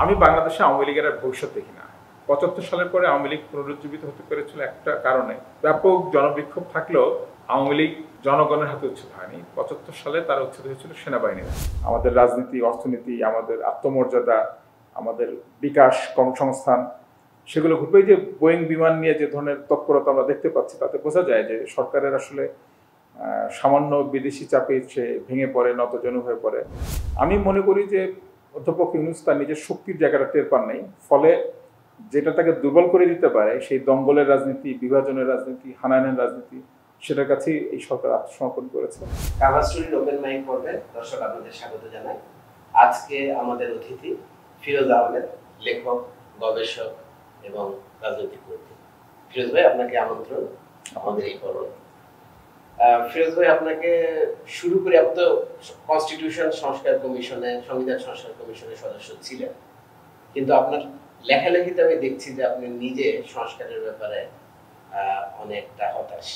আমি বাংলাদেশে আওয়ামী লীগের আর ভবিষ্যৎ দেখি না। ৭৫ সালের পরে আওয়ামী লীগ পুনরুজ্জীবিত হতে পেরেছিল একটা কারণে। ব্যাপক জনবিক্ষোভ থাকলেও আওয়ামী লীগ জনগণের হাতে উচ্ছেদ হয়নি। ৭৫ সালে তারা উচ্ছেদ হয়েছিল সেনাবাহিনীর। আমাদের রাজনীতি, অর্থনীতি, আমাদের আত্মমর্যাদা, আমাদের বিকাশ, কর্মসংস্থান সেগুলো ঘটবে। যে বোয়িং বিমান নিয়ে যে ধরনের তৎপরতা আমরা দেখতে পাচ্ছি তাতে বোঝা যায় যে সরকারের আসলে সামান্য বিদেশি চাপে সে ভেঙে পড়ে, নতজানু হয়ে পড়ে। আমি মনে করি যে অধ্যাপক ইউনূস তার নিজের শক্তির জায়গাটা টের পান নাই, ফলে যেটা তাকে দুর্বল করে দিতে পারে সেই দঙ্গলের রাজনীতি, বিভাজনের রাজনীতি, হানাহানির রাজনীতি, সেটার কাছেই এই সরকার আত্মসমর্পণ করেছে। কাভার স্টোরির ওপেন মাইক পর্বে দর্শক আপনাদের স্বাগত জানাই। আজকে আমাদের অতিথি ফিরোজ আহমেদ, লেখক, গবেষক এবং রাজনৈতিক কর্মী। ফিরোজ ভাই, আপনাকে আমন্ত্রণ আমাদের এই পর্বে। ফিরোজ ভাই, আপনাকে শুরু করে আপনি তো কনস্টিটিউশন সংস্কার কমিশনে, সংবিধান সংস্কার কমিশনের সদস্য ছিলেন, কিন্তু আপনার লেখালেখিতে আমি দেখছি যে আপনি নিজে সংস্কারের ব্যাপারে অনেকটা হতাশ,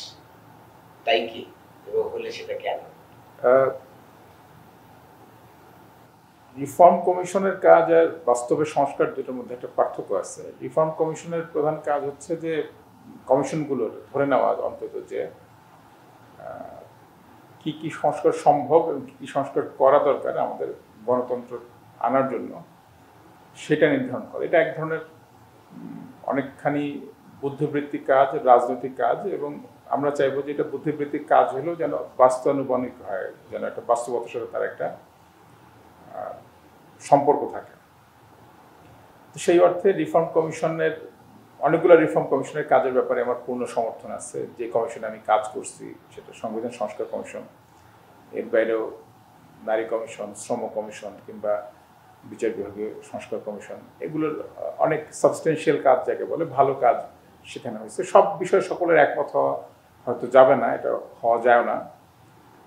তাই কি, এবং হলে সেটা কেন? রিফর্ম কমিশনের কাজ আর বাস্তবে সংস্কার দুটোর মধ্যে একটা পার্থক্য আছে। রিফর্ম কমিশনের প্রধান কাজ হচ্ছে যে কমিশনগুলোর ধরে নেওয়া অন্তত যে কি কি সংস্কার সম্ভব এবং কি কি সংস্কার করা দরকার আমাদের গণতন্ত্র আনার জন্য, সেটা নির্ধারণ করে। এটা এক ধরনের অনেকখানি বুদ্ধিবৃত্তিক কাজ, রাজনৈতিক কাজ, এবং আমরা চাইবো যে এটা বুদ্ধিবৃত্তিক কাজ হলেও যেন বাস্তবানুবানিক হয়, যেন একটা বাস্তবতার সাথে তার একটা সম্পর্ক থাকে। তো সেই অর্থে রিফর্ম কমিশনের অনেকগুলো রিফর্ম কমিশনের কাজের ব্যাপারে আমার পূর্ণ সমর্থন আছে। যে কমিশনে আমি কাজ করছি সেটা সংবিধান সংস্কার কমিশন, এর বাইরেও নারী কমিশন, শ্রম কমিশন কিংবা বিচার বিভাগীয় সংস্কার কমিশন, এগুলোর অনেক সাবস্টেন্সিয়াল কাজ যাকে বলে, ভালো কাজ সেখানে হয়েছে। সব বিষয়ে সকলের একমত হওয়া হয়তো যাবে না, এটা হওয়া যায় না,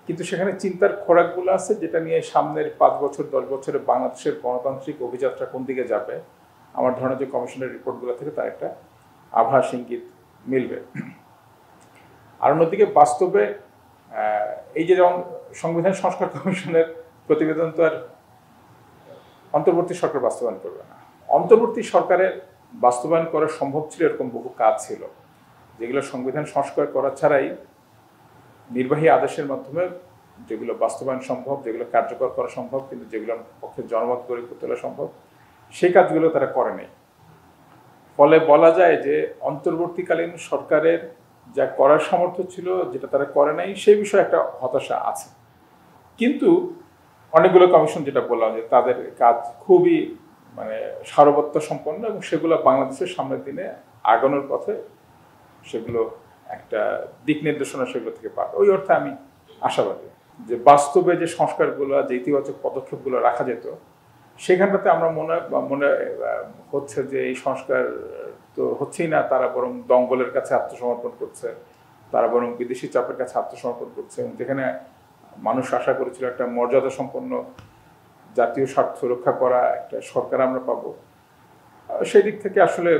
কিন্তু সেখানে চিন্তার খোরাকগুলো আছে যেটা নিয়ে সামনের ৫ বছর ১০ বছরে বাংলাদেশের গণতান্ত্রিক অভিযাত্রা কোন দিকে যাবে, আমার ধারণা যে কমিশনের রিপোর্টগুলো থেকে তার একটা আভাস ইঙ্গিত মিলবে। আর অন্যদিকে বাস্তবে এই যে যেমন সংবিধান সংস্কার কমিশনের প্রতিবেদন তো আর অন্তর্বর্তী সরকার বাস্তবায়ন করবে না। অন্তর্বর্তী সরকারের বাস্তবায়ন করা সম্ভব ছিল এরকম বহু কাজ ছিল যেগুলো সংবিধান সংস্কার করা ছাড়াই নির্বাহী আদেশের মাধ্যমে যেগুলো বাস্তবায়ন সম্ভব, যেগুলো কার্যকর করা সম্ভব, কিন্তু যেগুলোর পক্ষে জনমত গড়ে তোলা সম্ভব, সেই কাজগুলো তারা করেনি। ফলে বলা যায় যে অন্তর্বর্তীকালীন সরকারের যা করার সামর্থ্য ছিল যেটা তারা করে নাই, সেই বিষয়ে একটা হতাশা আছে। কিন্তু অনেকগুলো কমিশন, যেটা বললাম যে তাদের কাজ খুবই সারবত্য সম্পন্ন, এবং সেগুলো বাংলাদেশের সামনের দিনে আগানোর পথে সেগুলো একটা দিক নির্দেশনা সেগুলো থেকে পাবে। ওই অর্থে আমি আশাবাদী যে বাস্তবে যে সংস্কারগুলো, যে ইতিবাচক পদক্ষেপগুলো রাখা যেত, সেখানটাতে আমরা মনে হচ্ছে যে এই সংস্কার তো হচ্ছেই না, তারা বরং দঙ্গলের কাছে আত্মসমর্পণ করছে, তারা বরং বিদেশি চাপের কাছে আত্মসমর্পণ করছে। এবং যেখানে মানুষ আশা করেছিল একটা মর্যাদা সম্পন্ন জাতীয় স্বার্থ রক্ষা করা একটা সরকার আমরা পাবো, সেই দিক থেকে আসলে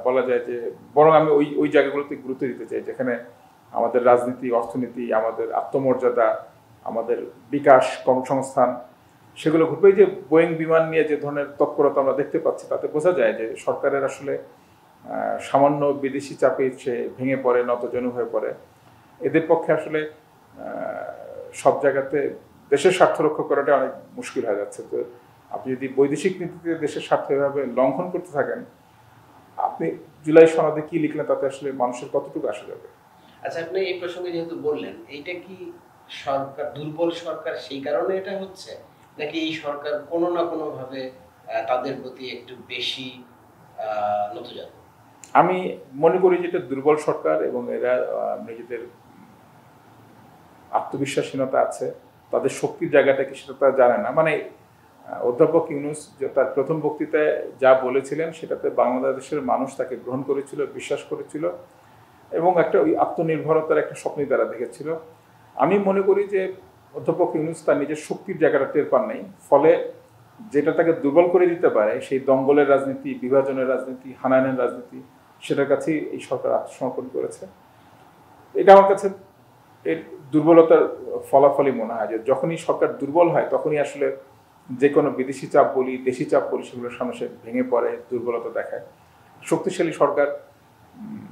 বলা যায় যে বরং আমি ওই জায়গাগুলোতে গুরুত্ব দিতে চাই যেখানে আমাদের রাজনীতি, অর্থনীতি, আমাদের আত্মমর্যাদা, আমাদের বিকাশ, কর্মসংস্থান সেগুলো ঘটবে। যে বোয়িং বিমান নিয়ে যে ধরনের তৎপরতা আমরা দেখতে পাচ্ছি তাতে বোঝা যায় যে সরকারের আসলে সামান্য বিদেশি চাপে সে ভেঙে পড়ে, নতজানু হয়ে পড়ে। এদের পক্ষে আসলে সব জায়গাতে দেশের স্বার্থ রক্ষা করাটা অনেক মুশকিল হয়ে যাচ্ছে। তো আপনি যদি বৈদেশিক নীতিতে দেশের স্বার্থ এভাবে লঙ্ঘন করতে থাকেন, আপনি জুলাই সনদে কি লিখলেন তাতে আসলে মানুষের কতটুকু আসা যাবে? আচ্ছা, আপনি এই প্রসঙ্গে যেহেতু বললেন, এইটা কি সরকার দুর্বল সরকার সেই কারণে এটা হচ্ছে, নাকি এই সরকার কোনো না কোনো ভাবে তাদের প্রতি একটু বেশি নতজানু? আমি মনে করি যে এটা দুর্বল সরকার, এবং এরা নিজেদের আত্মবিশ্বাসহীনতা আছে, তাদের শক্তির জায়গাটা কি সেটা তারা জানে না। অধ্যাপক ইউনূস যে তার প্রথম বক্তৃতায় যা বলেছিলেন সেটাতে বাংলাদেশের মানুষ তাকে গ্রহণ করেছিল, বিশ্বাস করেছিল, এবং একটা ওই আত্মনির্ভরতার একটা স্বপ্নই তারা দেখেছিল। আমি মনে করি যে অধ্যাপক ইউনূস তার নিজের শক্তির জায়গাটা টের পান নাই, ফলে যেটা তাকে দুর্বল করে দিতে পারে সেই দঙ্গলের রাজনীতি, বিভাজনের রাজনীতি, হানাহানির রাজনীতি, সেটার কাছেই এই সরকার আত্মসমর্পণ করেছে। এটা আমার কাছে এর দুর্বলতার ফলাফলই মনে হয় যে যখনই সরকার দুর্বল হয় তখনই আসলে যে কোনো বিদেশি চাপ বলি, দেশি চাপ বলি, সেগুলোর সামনে সে ভেঙে পড়ে, দুর্বলতা দেখায়। শক্তিশালী সরকার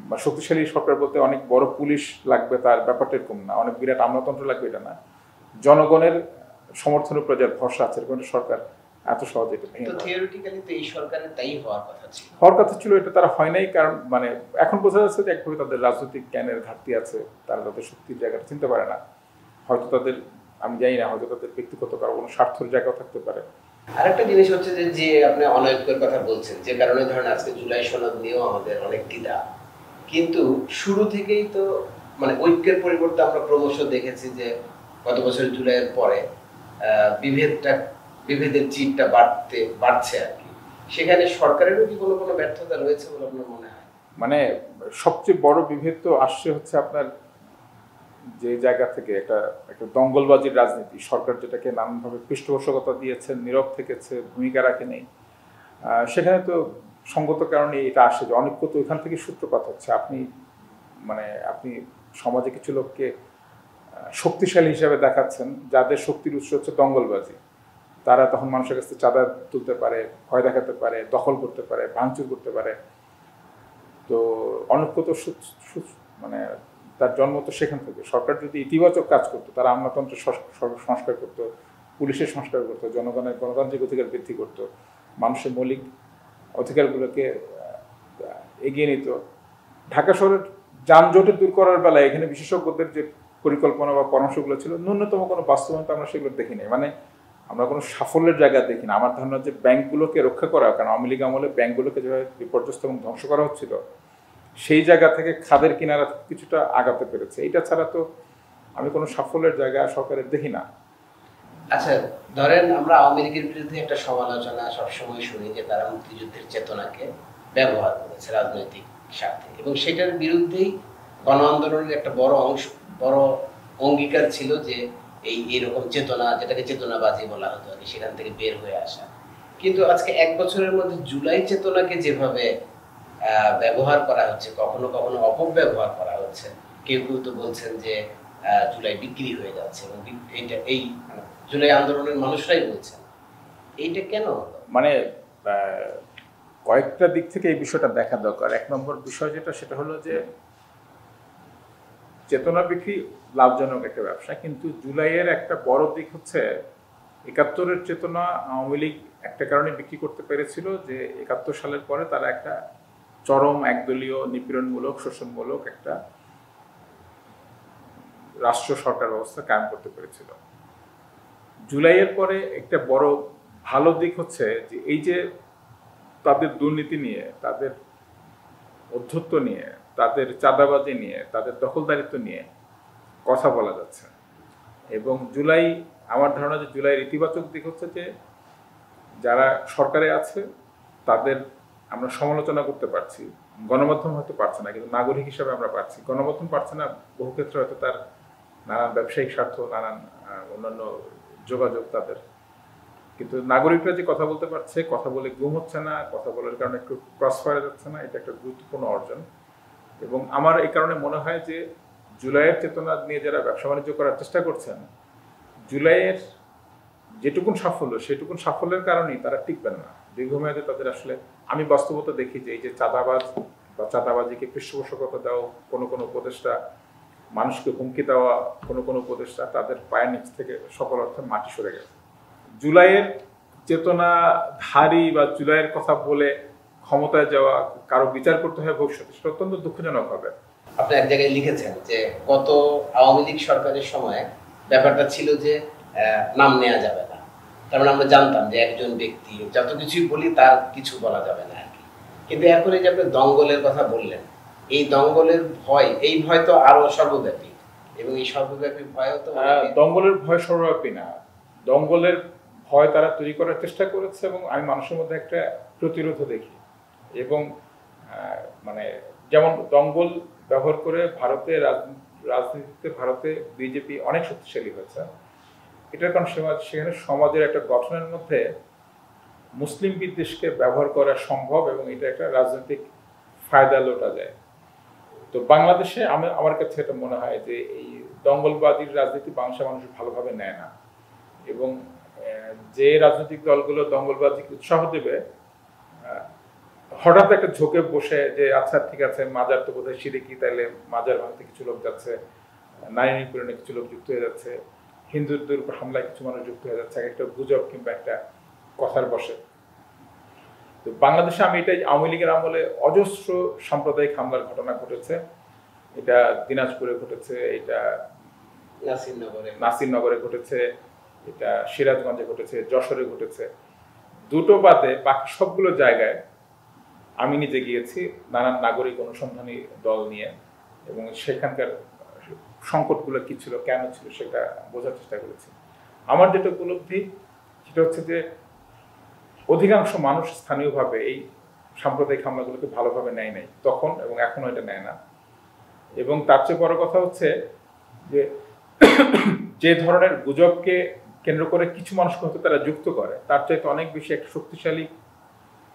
বা শক্তিশালী সরকার বলতে অনেক বড় পুলিশ লাগবে তার ব্যাপারটা এরকম না, অনেক বিরাট আমলাতন্ত্র লাগবে এটা না, জনগণের সমর্থনের উপর যার ভরসা আছে এরকম একটা সরকার এত সহজে এটা ভেঙে পড়ে। থিওরিটিক্যালি তো এই সরকারের তাই হওয়ার কথা ছিল, এটা তারা হয় নাই। কারণ মানে এখন বোঝা যাচ্ছে যে একভাবে তাদের রাজনৈতিক জ্ঞানের ঘাটতি আছে, তারা তাদের শক্তির জায়গাটা চিনতে পারে না। হয়তো তাদের, আমি জানি না, হয়তো তাদের ব্যক্তিগত কারো কোনো স্বার্থের জায়গাও থাকতে পারে। আরেকটা জিনিস হচ্ছে যে আপনি অনৈক্যের কথা বলছেন, যে কারণে ধরেন আজকে জুলাই সনদ নিয়েও আমাদের অনেক দ্বিধা, কিন্তু শুরু থেকেই তো মানে ঐক্যের পরিবর্তে আমরা ক্রমশ দেখেছি যে গত বছর জুলাইয়ের পরে বিভেদের চিটটা বাড়ছে আর কি। সেখানে সরকারেরও কি কোনো ব্যর্থতা রয়েছে বলে আপনার মনে হয়? মানে সবচেয়ে বড় বিভেদ তো আসছে হচ্ছে আপনার যে জায়গা থেকে একটা দঙ্গলবাজির রাজনীতি, সরকার যেটাকে নানানভাবে পৃষ্ঠপোষকতা দিয়েছে, নীরব থেকেছে, ভূমিকা রাখে নেই, সেখানে তো সঙ্গত কারণে এটা আসে যে অনেক তো ওইখান থেকে সূত্রপাত হচ্ছে। আপনি সমাজে কিছু লোককে শক্তিশালী হিসাবে দেখাচ্ছেন, যাদের শক্তির উৎস হচ্ছে দঙ্গলবাজি। তারা তখন মানুষের কাছে চাঁদা তুলতে পারে, ভয় দেখাতে পারে, দখল করতে পারে, ভাঙচুর করতে পারে। তো অনৈক্য তো মানে তার জন্ম তো সেখান থেকে। সরকার যদি ইতিবাচক কাজ করতো, তারা আমলাতন্ত্রের সংস্কার করতো, পুলিশের সংস্কার করতো, জনগণের গণতান্ত্রিক অধিকার বৃদ্ধি করতো, মানুষের মৌলিক অধিকারগুলোকে এগিয়ে নিত। ঢাকা শহরের যানজটে দূর করার বেলায় এখানে বিশেষজ্ঞদের যে পরিকল্পনা বা পরামর্শগুলো ছিল, ন্যূনতম কোনো বাস্তবায়ন তো আমরা সেগুলো দেখি নাই। মানে আমরা কোনো সাফল্যের জায়গা দেখি না। আমার ধারণা যে ব্যাংকগুলোকে রক্ষা করা, কারণ আওয়ামী লীগ আমলে ব্যাংকগুলোকে যেভাবে বিপর্যস্ত এবং ধ্বংস করা হচ্ছিল, সেই জায়গা থেকে খাদের কিনারা কিছুটা আগাতে পেরেছে। এইটা ছাড়া তো আমি কোনো সাফল্যের জায়গা সরকারের দেখি না। আচ্ছা, ধরেন আমরা আওয়ামী লীগের বিরুদ্ধে একটা সমালোচনা সবসময় শুনি যে তারা মুক্তিযুদ্ধের চেতনাকে ব্যবহার করেছে রাজনৈতিক স্বার্থে, এবং সেটার বিরুদ্ধেই গণ আন্দোলনের একটা বড় অঙ্গীকার ছিল যে এইরকম চেতনা, যেটাকে চেতনাবাজি বলা হতো আর কি, সেখান থেকে বের হয়ে আসা। কিন্তু আজকে এক বছরের মধ্যে জুলাই চেতনাকে যেভাবে ব্যবহার করা হচ্ছে, কখনো কখনো অপব্যবহার করা হচ্ছে, কেউ কেউ তো বলছেন যে জুলাই বিক্রি হয়ে যাচ্ছে, এবং এই জুলাই আন্দোলনের মানুষরাই বলছেন। এইটা কেন? মানে কয়েকটা দিক থেকে এই বিষয়টা দেখা দরকার। এক নম্বর বিষয় সেটা হলো যে চেতনা বিক্রি লাভজনক একটা ব্যবসা, কিন্তু জুলাইয়ের একটা বড় দিক হচ্ছে ৭১-এর চেতনা আওয়ামী লীগ একটা কারণে বিক্রি করতে পেরেছিল, যে ৭১ সালের পরে তারা একটা চরম একদলীয় নিপীড়নমূলক শোষণমূলক একটা রাষ্ট্র সরকার ব্যবস্থা কায়েম করতে পেরেছিল। জুলাইয়ের পরে একটা বড় ভালো দিক হচ্ছে যে এই যে তাদের দুর্নীতি নিয়ে, তাদের অধ্যত্ব নিয়ে, তাদের চাঁদাবাজি নিয়ে, তাদের দখলদারিত্ব নিয়ে কথা বলা যাচ্ছে। এবং আমার ধারণা যে জুলাইয়ের ইতিবাচক দিক হচ্ছে যে যারা সরকারে আছে তাদের আমরা সমালোচনা করতে পারছি, গণমাধ্যম হয়তো পারছে না, কিন্তু নাগরিক হিসাবে আমরা পারছি। গণমাধ্যম পারছে না, বহু ক্ষেত্রে হয়তো তার নানান ব্যবসায়িক স্বার্থ, নানান অন্যান্য যোগাযোগ তাদের, কিন্তু নাগরিকরা যে কথা বলতে পারছে, কথা বলে গুম হচ্ছে না, কথা বলার কারণে একটু ক্রস ফায়ার যাচ্ছে না, এটা একটা গুরুত্বপূর্ণ অর্জন। এবং আমার এই কারণে মনে হয় যে জুলাইয়ের চেতনা নিয়ে যারা ব্যবসা বাণিজ্য করার চেষ্টা করছেন, জুলাইয়ের যেটুকুন সাফল্য, সেটুকুন সাফল্যের কারণেই তারা টিকবেন না দীর্ঘমেয়াদে। তাদের আসলে আমি বাস্তবতা দেখি যে এই যে চাঁদাবাজ বা চাঁদাবাজিকে পৃষ্ঠপোষকতা দেওয়া কোনো উপদেষ্টা, মানুষকে হুমকি দেওয়া কোনো উপদেষ্টা, তাদের পায়ের নিচ থেকে সকল অর্থে মাটি সরে গেছে। জুলাইয়ের চেতনাধারী বা জুলাইয়ের কথা বলে ক্ষমতায় যাওয়া কারো বিচার করতে হয় ভবিষ্যতে, সেটা অত্যন্ত দুঃখজনক হবে। আপনি এক জায়গায় লিখেছেন যে গত আওয়ামী লীগ সরকারের সময় ব্যাপারটা ছিল যে নাম নেওয়া যাবে না, তার মানে আমরা জানতাম যে একজন ব্যক্তি যত কিছুই বলি তার কিছু বলা যাবে না আর কি। কিন্তু এখন এই যে আপনি দঙ্গলের কথা বললেন, এই দঙ্গলের এই ভয় তো আরো সর্বব্যাপী, এবং এই সর্বব্যাপী ভয়ও তো দঙ্গলের ভয় সর্বব্যাপী না, দঙ্গলের ভয় তারা তৈরি করার চেষ্টা করেছে, এবং আমি মানুষের মধ্যে একটা প্রতিরোধ দেখি। এবং মানে যেমন দঙ্গল ব্যবহার করে রাজনীতিতে ভারতে বিজেপি অনেক শক্তিশালী হয়েছে। এটার কারণ সেখানে সমাজের একটা গঠনের মধ্যে মুসলিম বিদ্বেষকে ব্যবহার করা সম্ভব, এবং এটা একটা রাজনৈতিক ফায়দা লোটা যায়। তো বাংলাদেশে আমার কাছে এটা মনে হয় যে এই দঙ্গলবাদীর রাজনীতি বাংলাদেশের মানুষ ভালোভাবে নেয় না, এবং যে রাজনৈতিক দলগুলো দঙ্গলবাজিকে উৎসাহ দেবে হঠাৎ একটা ঝোঁকে বসে যে আচ্ছা ঠিক আছে মাজার তো বোধহয় সিরিকি, তাইলে মাজার ভাঙতে কিছু লোক যাচ্ছে, নারী নিপীড়নে কিছু লোক যুক্ত হয়ে যাচ্ছে, হিন্দুদের উপর হামলায় কিছু মানুষ যুক্ত হয়ে যাচ্ছে, একটা গুজব কিংবা একটা কথার বসে। তো বাংলাদেশে আমি এটাই আওয়ামী লীগের আমলে অজস্র সাম্প্রদায়িক হামলার ঘটনা ঘটেছে। এটা দিনাজপুরে ঘটেছে, এটা নাসিরনগরে ঘটেছে, এটা সিরাজগঞ্জে ঘটেছে, যশোরে ঘটেছে। দুটো বাদে বাকি সবগুলো জায়গায় আমি নিজে গিয়েছি নানান নাগরিক অনুসন্ধানী দল নিয়ে, এবং সেখানকার সংকটগুলো কি ছিল, কেন ছিল, সেটা বোঝার চেষ্টা করেছি। আমার যেটা উপলব্ধি সেটা হচ্ছে যে অধিকাংশ মানুষ স্থানীয়ভাবে এই সাম্প্রদায়িক হামলাগুলোকে ভালোভাবে নেয় নাই তখন, এবং এখনো এটা নেয় না। এবং তার চেয়ে বড় কথা হচ্ছে যে যে ধরনের গুজবকে কেন্দ্র করে কিছু মানুষকে হয়তো তারা যুক্ত করে, তার চাইতে অনেক বেশি একটা শক্তিশালী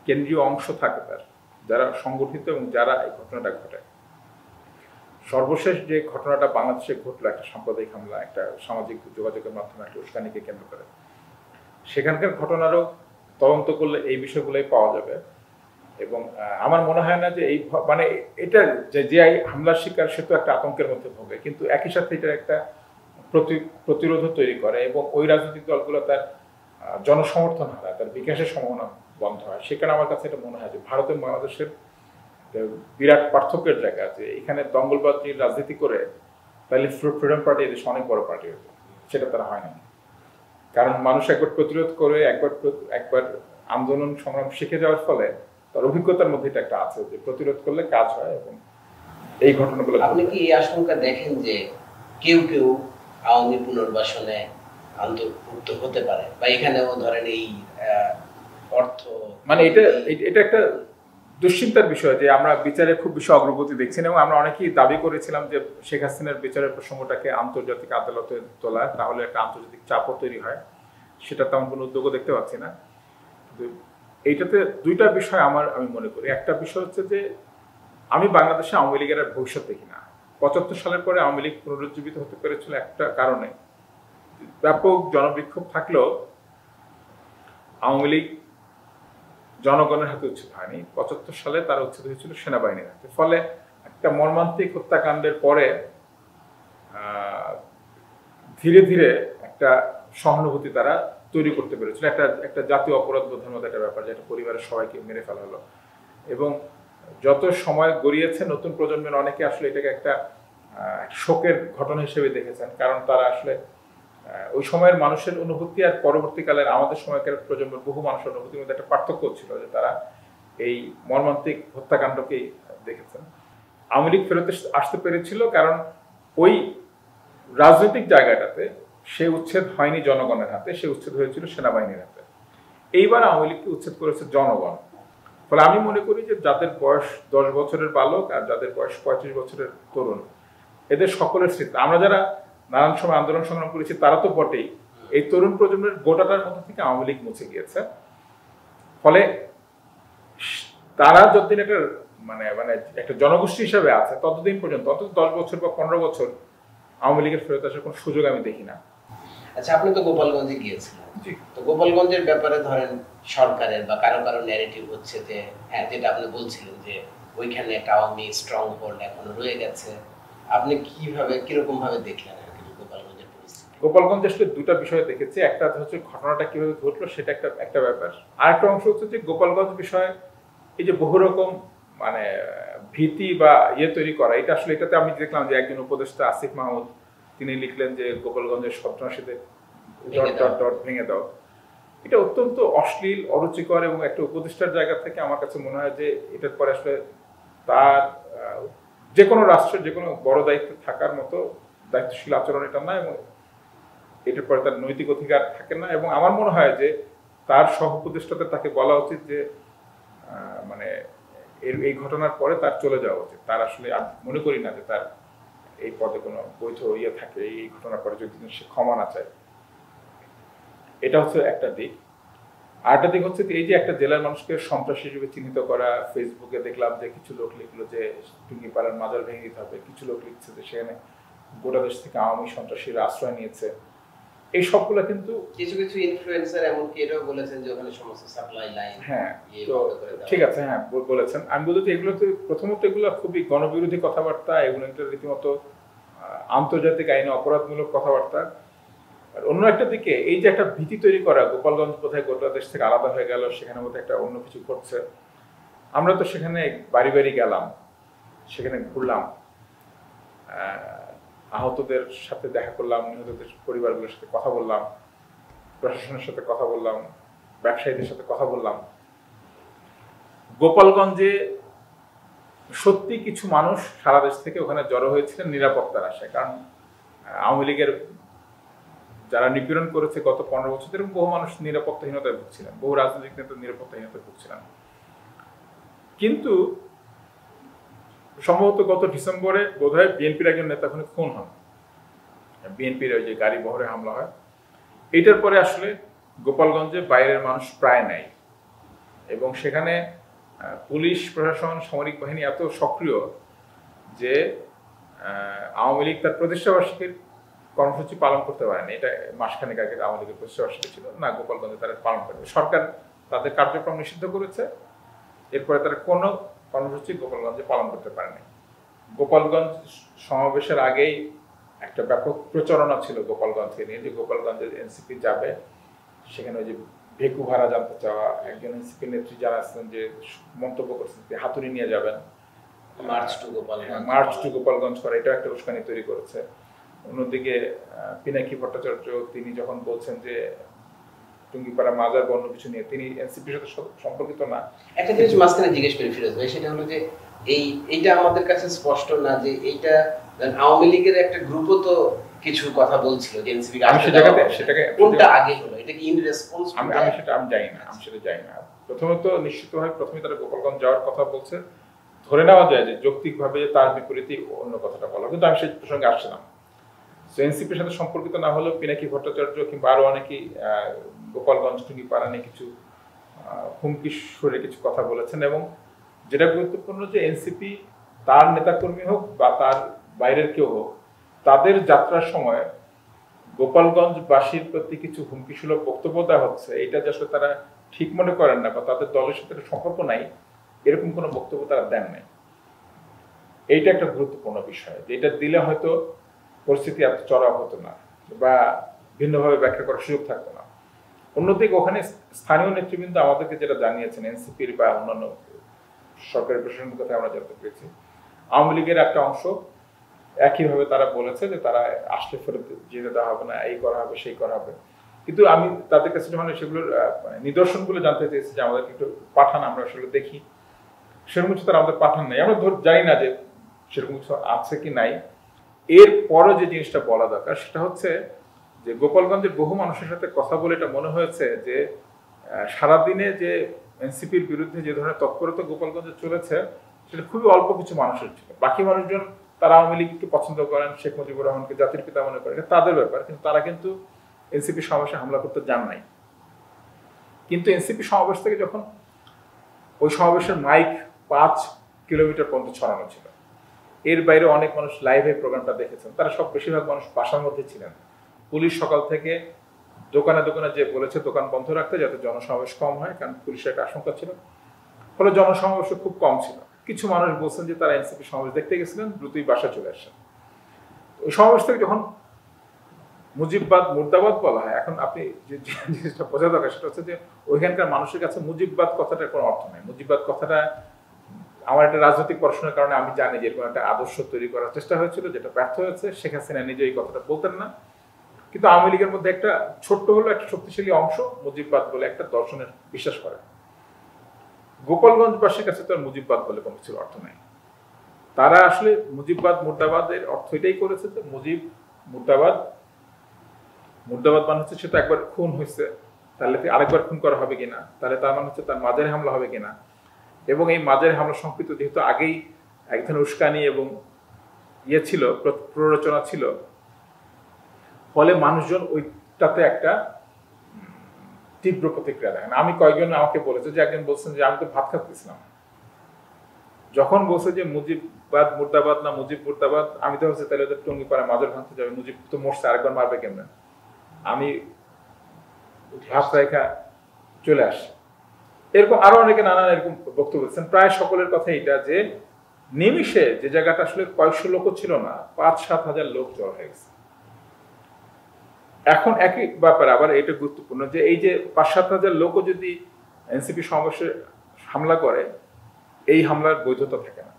কেন্দ্রীয় অংশ থাকে তার, যারা সংগঠিত এবং যারা এই ঘটনাটা ঘটায়। সর্বশেষ যে ঘটনাটা বাংলাদেশে ঘটলো, একটা সাম্প্রদায়িক হামলা, একটা সামাজিক যোগাযোগের মাধ্যমে একটা উস্কানিকে কেন্দ্র করে, সেখানকার ঘটনারও তদন্ত করলে এই বিষয়গুলোই পাওয়া যাবে। এবং আমার মনে হয় না যে এই মানে এটা যে হামলার শিকার সে তো একটা আতঙ্কের মধ্যে ভোগে, কিন্তু একই সাথে এটার একটা প্রতিরোধ তৈরি করে, এবং ওই রাজনৈতিক দলগুলো তার জনসমর্থন হারায়, তার বিকাশের সম্ভাবনা বন্ধ হয়। সেখানে আমার কাছে এটা মনে হয় যে ভারতের বাংলাদেশের বিরাট পার্থক্যের জায়গা, যে এখানে দঙ্গলবাজির রাজনীতি করে তাহলে ফ্রিডম পার্টি এদেশে অনেক বড় পার্টি হতো, সেটা তারা হয় না। কারণ মানুষ একবার প্রতিরোধ করে একবার আন্দোলন সংগ্রাম শিখে যাওয়ার ফলে তার অভিজ্ঞতার মধ্যে এটা একটা আছে যে প্রতিরোধ করলে কাজ হয়। এবং এই ঘটনাগুলো আপনি কি এই আশঙ্কা দেখেন যে কেউ কেউ আওয়ামী পুনর্বাসনে অন্তর্ভুক্ত হতে পারে, বা এখানেও ধরেন এই অর্থ মানে এটা একটা দুশ্চিন্তার বিষয় যে আমরা বিচারে খুব বেশি অগ্রগতি দেখছি না, এবং আমরা অনেকেই দাবি করেছিলাম যে শেখ হাসিনার বিচারের প্রসঙ্গটাকে আন্তর্জাতিক আদালতে তোলা, তাহলে একটা আন্তর্জাতিক চাপও তৈরি হয়। সেটা তেমন কোনো উদ্যোগও দেখতে পাচ্ছি না। এইটাতে দুইটা বিষয় আমি মনে করি। একটা বিষয় হচ্ছে যে আমি বাংলাদেশে আওয়ামী লীগের আর ভবিষ্যৎ দেখি না। ৭৫ সালের পরে আওয়ামী লীগ পুনরুজ্জীবিত হতে পেরেছিল একটা কারণে, ব্যাপক জনবিক্ষোভ থাকলেও আওয়ামী লীগ জনগণের হাতে উচ্ছেদ হয়নি। ৭৫ সালে তারা উচ্ছেদ হয়েছিল সেনাবাহিনীর হাতে। ফলে একটা মর্মান্তিক হত্যাকাণ্ডের পরে ধীরে ধীরে একটা সহানুভূতি তারা তৈরি করতে পেরেছিল, একটা জাতীয় অপরাধ বোধের মতো একটা ব্যাপার, যেটা পরিবারের সবাইকে মেরে ফেলা হলো। এবং যত সময় গড়িয়েছে নতুন প্রজন্মের অনেকে আসলে এটাকে একটা শোকের ঘটনা হিসেবে দেখেছেন, কারণ তারা আসলে ওই সময়ের মানুষের অনুভূতি আর পরবর্তীকালের আমাদের সময়কার প্রজন্মের বহু মানুষের অনুভূতির মধ্যে একটা পার্থক্য ছিল, যে তারা এই মর্মান্তিক হত্যাকাণ্ডকেই দেখেছেন। আওয়ামী লীগ ফেরত আসতে পেরেছিল কারণ ওই রাজনৈতিক জায়গাটাতে সে উচ্ছেদ হয়নি জনগণের হাতে, সে উচ্ছেদ হয়েছিল সেনাবাহিনীর হাতে। এইবার আওয়ামী লীগকে উচ্ছেদ করেছে জনগণ। ফলে আমি মনে করি যে যাদের বয়স 10 বছরের বালক আর যাদের বয়স 35 বছরের তরুণ, এদের সকলের স্মৃতি, আমরা যারা নানান সময় আন্দোলন সংগ্রাম করেছি তারা তো বটেই, এই তরুণ প্রজন্মের গোটাটার মধ্যে থেকে আওয়ামী লীগ মুছে গিয়েছে। ফলে তারা যতদিন একটা মানে একটা জনগোষ্ঠী হিসেবে আছে ততদিন পর্যন্ত, অন্তত 10 বছর বা 15 বছর আওয়ামী লীগের ফেরত আসার কোনো সুযোগ আমি দেখি না। আচ্ছা, আপনি তো গোপালগঞ্জে গিয়েছিলেন। তো গোপালগঞ্জের ব্যাপারে ধরেন সরকারের বা কারো ন্যারেটিভ হচ্ছে যে হ্যাঁ, যেটা আপনি বলছিলেন যে ওইখানে একটা আওয়ামী স্ট্রং হোল্ড এখনো রয়ে গেছে। আপনি কিরকম ভাবে দেখলেন আর কি গোপালগঞ্জের পরিস্থিতি? গোপালগঞ্জে আসলে দুটা বিষয় দেখেছি। একটা হচ্ছে ঘটনাটা কিভাবে ঘটলো সেটা একটা ব্যাপার, আর একটা অংশ হচ্ছে যে গোপালগঞ্জ বিষয়ে এই যে বহু রকম মানে ভীতি বা তৈরি করা, এটা আসলে এটাতে আমি দেখলাম যে একজন উপদেষ্টা আসিফ মাহমুদ তিনি লিখলেন যে গোপালগঞ্জের সন্ত্রাসীদের ভেঙে দাও। এটা অত্যন্ত অশ্লীল, অরুচিকর, এবং একটা উপদেষ্টার জায়গা থেকে আমার কাছে মনে হয় যে এটার পরে আসলে তার যে কোনো রাষ্ট্রের যে কোনো বড় দায়িত্বে থাকার মতো দায়িত্বশীল আচরণ এটা না, এবং এটার পরে তার নৈতিক অধিকার থাকে না। এবং আমার মনে হয় যে তার সহ উপদেষ্টাদের তাকে বলা উচিত যে মানে এই ঘটনার পরে তার চলে যাওয়া উচিত। তার আসলে মনে করি না যে তার এই পদে কোনো বৈধ থাকে এই ঘটনার পরে যদি সে ক্ষমা না চায়। এটা হচ্ছে একটা দিক। আরেকটা দিক হচ্ছে এই যে একটা জেলার মানুষকে সন্ত্রাসী হিসেবে চিহ্নিত করা। ফেসবুকে দেখলাম যে কিছু লোক লিখলো যে টুঙ্গিপাড়ার মাজার ভেঙে দিতে হবে, কিছু লোক লিখছে যে সেখানে গোটা দেশ থেকে আওয়ামী সন্ত্রাসীরা আশ্রয় নিয়েছে। এই সবগুলো কিন্তু কিছু কিছু ইনফ্লুয়েন্সার এমনকি এটাও বলেছেন যে ওখানে সমস্ত সাপ্লাই লাইন হ্যাঁ তো ঠিক আছে, হ্যাঁ বলেছেন। আমি বলতে এগুলো তো প্রথমত এগুলো খুবই গণবিরোধী কথাবার্তা, এগুলো একটা রীতিমতো আন্তর্জাতিক আইনে অপরাধমূলক কথাবার্তা। আর অন্য একটা দিকে এই যে একটা ভীতি তৈরি করা, গোপালগঞ্জ কোথায় গোটা দেশ থেকে আলাদা হয়ে গেল, সেখানে মধ্যে একটা অন্য কিছু ঘটছে। আমরা তো সেখানে বাড়ি বাড়ি গেলাম, সেখানে ঘুরলাম, আহতদের সাথে দেখা করলাম, নিহতদের পরিবারগুলোর সাথে কথা বললাম, প্রশাসনের সাথে কথা বললাম, ব্যবসায়ীদের সাথে কথা বললাম। গোপালগঞ্জে সত্যি কিছু মানুষ সারা দেশ থেকে ওখানে জড়ো হয়েছিলেন নিরাপত্তার আশায়, কারণ আওয়ামী লীগের যারা নিপীড়ন করেছে গত 15 বছর ধরে, বহু মানুষ নিরাপত্তাহীনতায় ভুগছিলেন, বহু রাজনৈতিক নেতা নিরাপত্তাহীনতায় ভুগছিলেন। কিন্তু সম্ভবত গত ডিসেম্বরে বোধহয় বিএনপির একজন নেতা ওখানে খুন হন, বিএনপির ওই যে গাড়ি বহরে হামলা হয়। এইটার পরে আসলে গোপালগঞ্জে বাইরের মানুষ প্রায় নাই, এবং সেখানে পুলিশ প্রশাসন সামরিক বাহিনী এত সক্রিয় যে আওয়ামী লীগ তার প্রতিষ্ঠাবার্ষিকীর কর্মসূচি পালন করতে পারেনি। এটা মাসখানেক আগে আওয়ামী লীগের প্রতিষ্ঠাবার্ষিকী ছিল না, গোপালগঞ্জে তারা পালন করবে। সরকার তাদের কার্যক্রম নিষিদ্ধ করেছে, এরপরে তারা কোনো কর্মসূচি গোপালগঞ্জে পালন করতে পারেনি। গোপালগঞ্জ সমাবেশের আগেই একটা ব্যাপক প্রচারণা ছিল গোপালগঞ্জকে নিয়ে, যে গোপালগঞ্জে এনসিপি যাবে, সেখানে ওই যে ভেকু ভাড়া জানতে চাওয়া, একজন এনসিপি নেত্রী যারা আছেন যে মন্তব্য করছেন যে হাতুড়ি নিয়ে যাবেন, মার্চ টু গোপালগঞ্জ করা, এটা একটা উস্কানি তৈরি করেছে। অন্যদিকে পিনাকি ভট্টাচার্য তিনি যখন বলছেন যে টুঙ্গিপাড়া মাজার বন্য কিছু নিয়ে, তিনি এনসিপির সাথে সম্পর্কিত না। একটা জিনিস মাঝখানে জিজ্ঞেস করি ফিরোজ ভাই, সেটা হলো যে এইটা আমাদের কাছে স্পষ্ট না যে এইটা আওয়ামী লীগের একটা গ্রুপও তো কিছু কথা বলছিল যে এনসিপি সেটাকে কোনটা আগে হলো, এটা কি ইন রেসপন্স? আমি জানি না, আমি সেটা জানি না। প্রথমত নিশ্চিতভাবে প্রথমে তারা গোপালগঞ্জ যাওয়ার কথা বলছে, ধরে নেওয়া যায় যে যৌক্তিকভাবে তার বিপরীতে অন্য কথাটা বলা, কিন্তু আমি সেই প্রসঙ্গে আসছিলাম। এনসিপির সাথে সম্পর্কিত না হলেও পিনাকি ভট্টাচার্য কিংবা আরো অনেকেই গোপালগঞ্জ টুঙ্গিপাড়া নিয়ে কিছু হুমকি সুরে কিছু কথা বলেছেন, এবং যেটা গুরুত্বপূর্ণ যে এনসিপি তার নেতাকর্মী হোক বা তার বাইরের কেউ হোক, তাদের যাত্রার সময় গোপালগঞ্জবাসীর প্রতি কিছু হুমকিসুলভ বক্তব্য দেওয়া হচ্ছে, এটা যে আসলে তারা ঠিক মনে করেন না বা তাদের দলের সাথে সম্পর্ক নাই, এরকম কোনো বক্তব্য তারা দেন নাই। এইটা একটা গুরুত্বপূর্ণ বিষয়, যেটা দিলে হয়তো পরিস্থিতি এত চড়াও হতো না বা ভিন্নভাবে ব্যাখ্যা করার সুযোগ থাকতো না। অন্যদিকে ওখানে স্থানীয় নেতৃবৃন্দ আমাদেরকে যেটা জানিয়েছেন, এনসিপির বা অন্যান্য সরকারি প্রশাসনের কথা আমরা জানতে পেরেছি, আওয়ামী লীগের একটা অংশ একইভাবে তারা বলেছে যে তারা আসলে ফেরত যেতে দেওয়া হবে না, এই করা হবে সেই করা হবে। কিন্তু আমি তাদের কাছে যখন সেগুলোর নিদর্শনগুলো জানতে চেয়েছি যে আমাদেরকে একটু পাঠান, আমরা আসলে দেখি, সেরকম কিছু তারা আমাদের পাঠান নাই। আমরা জানি না যে সেরকম কিছু আছে কি নাই। এর পরও যে জিনিসটা বলা দরকার সেটা হচ্ছে যে গোপালগঞ্জের বহু মানুষের সাথে কথা বলে এটা মনে হয়েছে যে সারাদিনে যে এনসিপির বিরুদ্ধে যে ধরনের তৎপরতা গোপালগঞ্জে চলেছে, সেটা খুবই অল্প কিছু মানুষের ছিল। বাকি মানুষজন তারা আওয়ামী লীগকে পছন্দ করেন, শেখ মুজিবুর রহমানকে জাতির পিতা মনে করেন, এটা তাদের ব্যাপার, কিন্তু তারা কিন্তু এনসিপি সমাবেশে হামলা করতে যান নাই। কিন্তু এনসিপি সমাবেশ থেকে যখন ওই সমাবেশের মাইক 5 কিলোমিটার পর্যন্ত ছড়ানো ছিল, এর বাইরে অনেক মানুষ লাইভে প্রোগ্রামটা দেখেছেন, তারা সব বেশিরভাগ মানুষ বাসার মধ্যে ছিলেন। পুলিশ সকাল থেকে দোকানে দোকানে যে বলেছে দোকান বন্ধ রাখতে, যাতে জনসমাবেশ কম হয়, কারণ পুলিশের একটা আশঙ্কা ছিল, ফলে জনসমাবেশ খুব কম ছিল। কিছু মানুষ বলছেন যে তারা এনসিপি সমাবেশ দেখতে গেছিলেন, দ্রুতই বাসা চলে আসেন। ওই সমাবেশ থেকে যখন মুজিববাদ মুর্দাবাদ বলা হয়, এখন আপনি যে জিনিসটা বোঝা দরকার সেটা হচ্ছে যে ওইখানকার মানুষের কাছে মুজিববাদ কথাটার কোনো অর্থ নেই। মুজিববাদ কথাটা আমার একটা রাজনৈতিক পড়াশোনার কারণে আমি জানি যে এরকম একটা আদর্শ তৈরি করার চেষ্টা হয়েছিল, যেটা ব্যর্থ হয়েছে। শেখ হাসিনা নিজে এই কথাটা বলতেন না, কিন্তু আওয়ামী লীগের মধ্যে একটা ছোট্ট হলো একটা শক্তিশালী অংশ মুজিববাদ বলে একটা দর্শনের বিশ্বাস করে। গোপালগঞ্জবাসীর কাছে তো আর মুজিববাদ বলে কোনো কিছুর অর্থ নাই। তারা আসলে মুজিববাদ মুর্দাবাদের অর্থ এটাই করেছে যে মুজিব মুর্দাবাদ, মুর্দাবাদ মানে হচ্ছে সেটা একবার খুন হয়েছে, তাহলে আরেকবার খুন করা হবে কিনা, তাহলে তার মানে হচ্ছে তার মাজারে হামলা হবে কিনা, এবং এই মাজারে হামলা সংকৃত যেহেতু আগেই এক ধরনের উস্কানি এবং ইয়ে ছিল, প্ররোচনা ছিল, ফলে মানুষজন ওইটাতে একটা তীব্র প্রতিক্রিয়া দেখেন। আমি কয়েকজন আমাকে বলেছে, যে একজন বলছেন যে আমি তো ভাত খাচ্ছিলাম, যখন বলছে যে মুজিববাদ মুর্দাবাদ না মুজিব মুর্দাবাদ, আমি তো হচ্ছে তাহলে ওদের টঙ্গিপাড়া মাজার ভাঙতে যাবে, মুজিব তো মরছে, আরেকবার মারবে কেমন। আমি হাত রেখা চলে আসি। এরকম আরো অনেকে নানান এরকম বক্তব্য দিচ্ছেন। প্রায় সকলের কথা এটা যে নিমিষে যে জায়গাটা আসলে কয়েকশো লোকও ছিল না, 5-7 হাজার লোক জড় হয়ে গেছে। এখন একই ব্যাপার আবার এটা গুরুত্বপূর্ণ যে এই যে 5-7 হাজার লোকও যদি এনসিপি সমাবেশে হামলা করে, এই হামলার বৈধতা থাকে না।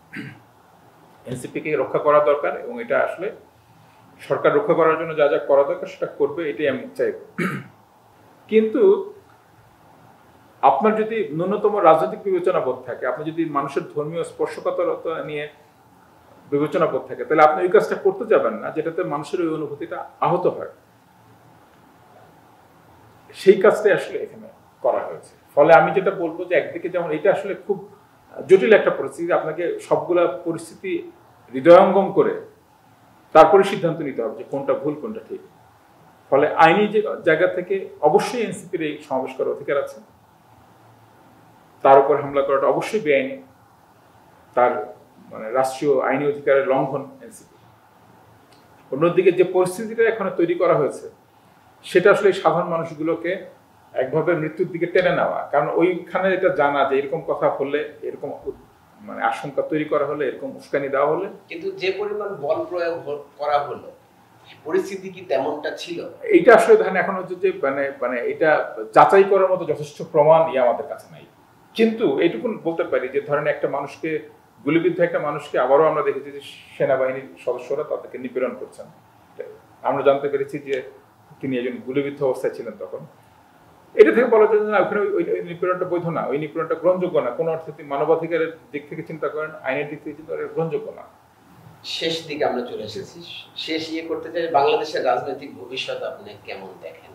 এনসিপিকে রক্ষা করা দরকার এবং এটা আসলে সরকার রক্ষা করার জন্য যা যা করা দরকার সেটা করবে, এটাই আমি চাইব। কিন্তু আপনার যদি ন্যূনতম রাজনৈতিক বিবেচনা বোধ থাকে, আপনি যদি মানুষের ধর্মীয় স্পর্শকাতরতা নিয়ে বিবেচনা বোধ থাকে, তাহলে আপনি ওই কাজটা করতে যাবেন না যেটাতে মানুষের ওই অনুভূতিটা আহত হয়। সেই কাজটাই আসলে এখানে করা হয়েছে। ফলে আমি যেটা বলবো যে একদিকে যেমন এটা আসলে খুব জটিল একটা পরিস্থিতি, আপনাকে সবগুলা পরিস্থিতি হৃদয়ঙ্গম করে তারপরে সিদ্ধান্ত নিতে হবে যে কোনটা ভুল কোনটা ঠিক। ফলে আইনি যে জায়গা থেকে অবশ্যই এনসিপির এই সমাবেশ করার অধিকার আছে, তার উপর হামলা করাটা অবশ্যই বেআইনি, তার মানে রাষ্ট্রীয় আইনি অধিকারের লঙ্ঘন এনসিপি। অন্যদিকে যে পরিস্থিতিটা এখানে তৈরি করা হয়েছে সেটা আসলে সাধারণ মানুষগুলোকে একভাবে মৃত্যুর দিকে টেনে নেওয়া, কারণ ওইখানে এটা জানা যে এরকম কথা হলে, এরকম মানে আশঙ্কা তৈরি করা হলে, এরকম উস্কানি দেওয়া হলে। কিন্তু যে পরিমাণ বল প্রয়োগ করা হলো, পরিস্থিতি কি তেমনটা ছিল? এইটা আসলে ধরেন এখন হচ্ছে যে মানে এটা যাচাই করার মতো যথেষ্ট প্রমাণ আমাদের কাছে নাই। কিন্তু এইটুকু বলতে পারি যে ধরেন একটা মানুষকে, গুলিবিদ্ধ একটা মানুষকে আবারও আমরা দেখেছি যে সেনাবাহিনীর সদস্যরা তাদেরকে নিপীড়ন করছেন। আমরা জানতে পেরেছি যে তিনি একজন গুলিবিদ্ধ অবস্থায় ছিলেন তখন। এটা থেকে বলা যায় না ওখানে ওই নিপীড়নটা বৈধ না, ওই নিপীড়নটা গ্রহণযোগ্য না। কোনো অর্থে মানবাধিকারের দিক থেকে চিন্তা করেন, আইনের দিক থেকে চিন্তা করেন, গ্রহণযোগ্য না। শেষ দিকে আমরা চলে এসেছি। শেষ করতে চাই, বাংলাদেশের রাজনৈতিক ভবিষ্যৎ আপনি কেমন দেখেন?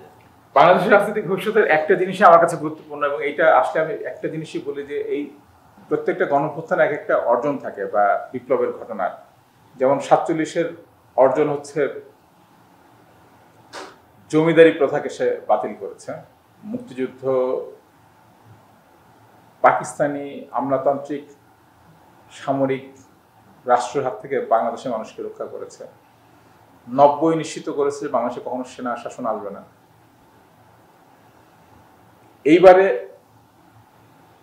বাংলাদেশের রাজনৈতিক ভবিষ্যতের একটা জিনিসই আমার কাছে গুরুত্বপূর্ণ, এবং এইটা আসলে আমি একটা জিনিসই বলি যে এই প্রত্যেকটা গণঅভ্যুত্থানের এক একটা অর্জন থাকে বা বিপ্লবের ঘটনার। যেমন 47-এর অর্জন হচ্ছে জমিদারি প্রথাকে সে বাতিল করেছে, মুক্তিযুদ্ধ পাকিস্তানি আমলাতান্ত্রিক সামরিক রাষ্ট্রের হাত থেকে বাংলাদেশের মানুষকে রক্ষা করেছে, 90 নিশ্চিত করেছে যে বাংলাদেশে কখনো সেনা শাসন আসবে না। এইবারে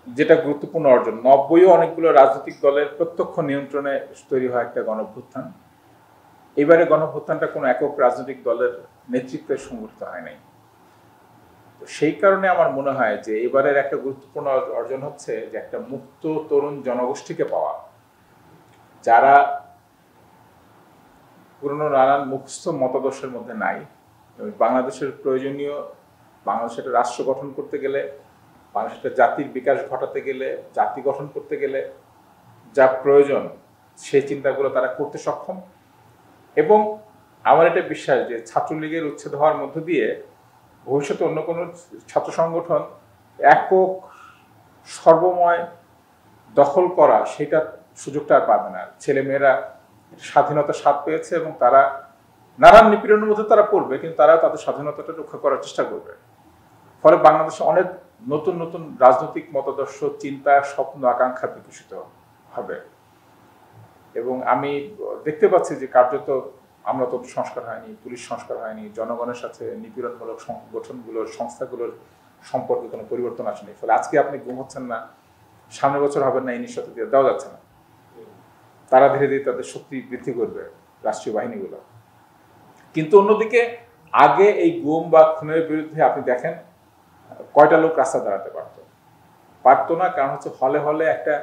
যেটা গুরুত্বপূর্ণ অর্জন, 90 অনেকগুলো রাজনৈতিক দলের প্রত্যক্ষ নিয়ন্ত্রণে তৈরি হয় একটা গণঅভ্যুত্থান। এইবারে গণঅভ্যুত্থানটা কোনো একক রাজনৈতিক দলের নেতৃত্বে সংগঠিত হয় নাই। তো সেই কারণে আমার মনে হয় যে এবারের একটা গুরুত্বপূর্ণ অর্জন হচ্ছে যে একটা মুক্ত তরুণ জনগোষ্ঠীকে পাওয়া, যারা পুরনো নানান মুখস্থ মতাদর্শের মধ্যে নাই। বাংলাদেশের প্রয়োজনীয়, বাংলাদেশের একটা রাষ্ট্র গঠন করতে গেলে, বাংলাদেশের জাতির বিকাশ ঘটাতে গেলে, জাতি গঠন করতে গেলে যা প্রয়োজন সেই চিন্তাগুলো তারা করতে সক্ষম। এবং আমার এটা বিশ্বাস যে ছাত্রলীগের উচ্ছেদ হওয়ার মধ্য দিয়ে ভবিষ্যতে অন্য কোনো ছাত্র সংগঠন একক সর্বময় দখল করা সেটা সুযোগটা আর পাবে না। ছেলেমেয়েরা স্বাধীনতার স্বাদ পেয়েছে এবং তারা নানান নিপীড়নের মধ্যে তারা পড়বে, কিন্তু তারা তাদের স্বাধীনতাটা রক্ষা করার চেষ্টা করবে। ফলে বাংলাদেশে অনেক নতুন নতুন রাজনৈতিক মতাদর্শ, চিন্তা, স্বপ্ন, আকাঙ্ক্ষা বিকশিত হবে। এবং আমি দেখতে পাচ্ছি যে কার্যত আমলাতন্ত্র সংস্কার হয়নি, পুলিশ সংস্কার হয়নি, জনগণের সাথে নিপীড়নমূলক সংগঠনগুলোর, সংস্থাগুলোর সম্পর্কে কোনো পরিবর্তন আসেনি। ফলে আজকে আপনি ঘুমোচ্ছেন না, সামনের বছর হবেন না, এই নিশ্চয়তা দিয়ে দেওয়া যাচ্ছে না। তারা ধীরে ধীরে তাদের শক্তি বৃদ্ধি করবে রাষ্ট্রীয় বাহিনীগুলো। কিন্তু অন্যদিকে আগে এই গুম বা খুনের বিরুদ্ধে আপনি দেখেন কয়টা লোক রাস্তা দাঁড়াতে পারতো না, কারণ হচ্ছে হলে হলে একটা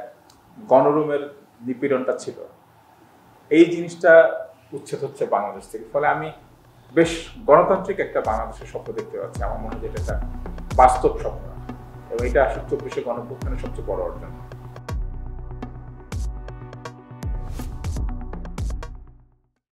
গণরুমের নিপীড়নটা ছিল। এই জিনিসটা উচ্ছেদ হচ্ছে বাংলাদেশ থেকে। ফলে আমি বেশ গণতান্ত্রিক একটা বাংলাদেশের স্বপ্ন দেখতে পাচ্ছি। আমার মনে হয় যে এটা একটা বাস্তব স্বপ্ন, এবং এটা আসলে 24শে গণঅভ্যুত্থানের সবচেয়ে বড় অর্জন।